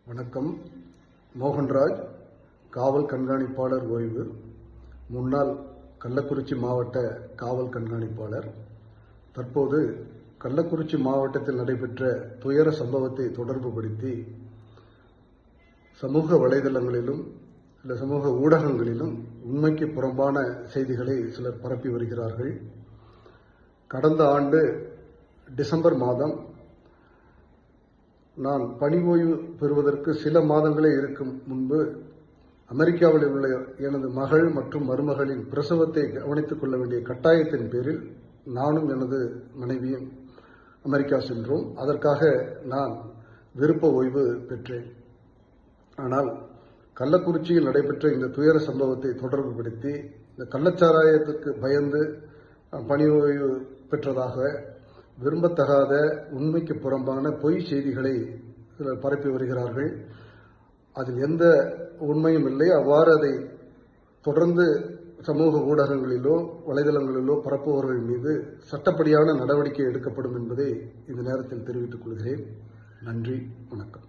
வணக்கம். மோகன்ராஜ், காவல் கண்காணிப்பாளர் ஓய்வு, முன்னாள் கள்ளக்குறிச்சி மாவட்ட காவல் கண்காணிப்பாளர். தற்போது கள்ளக்குறிச்சி மாவட்டத்தில் நடைபெற்ற துயர சம்பவத்தை தொடர்புபடுத்தி சமூக வலைதளங்களிலும் சமூக ஊடகங்களிலும் உண்மைக்கு புறம்பான செய்திகளை சிலர் பரப்பி வருகிறார்கள். கடந்த ஆண்டு டிசம்பர் மாதம் நான் பணி ஓய்வு பெறுவதற்கு சில மாதங்களே இருக்கும் முன்பு அமெரிக்காவில் உள்ள எனது மகள் மற்றும் மருமகளின் பிரசவத்தை கவனித்துக் கொள்ள வேண்டிய கட்டாயத்தின் பேரில் நானும் எனது மனைவியும் அமெரிக்கா சென்றோம். அதற்காக நான் விருப்ப ஓய்வு பெற்றேன். ஆனால் கள்ளக்குறிச்சியில் நடைபெற்ற இந்த துயர சம்பவத்தை தொடர்புபடுத்தி இந்த கள்ளச்சாராயத்துக்கு பயந்து பணி ஓய்வு பெற்றதாக விரும்பத்தகாத உண்மைக்கு புறம்பான பொய் செய்திகளை சிலர் பரப்பி வருகிறார்கள். அதில் எந்த உண்மையும் இல்லை. அவ்வாறு அதை தொடர்ந்து சமூக ஊடகங்களிலோ வலைதளங்களிலோ பரப்புபவர்கள் மீது சட்டப்படியான நடவடிக்கை எடுக்கப்படும் என்பதை இந்த நேரத்தில் தெரிவித்துக் கொள்கிறேன். நன்றி, வணக்கம்.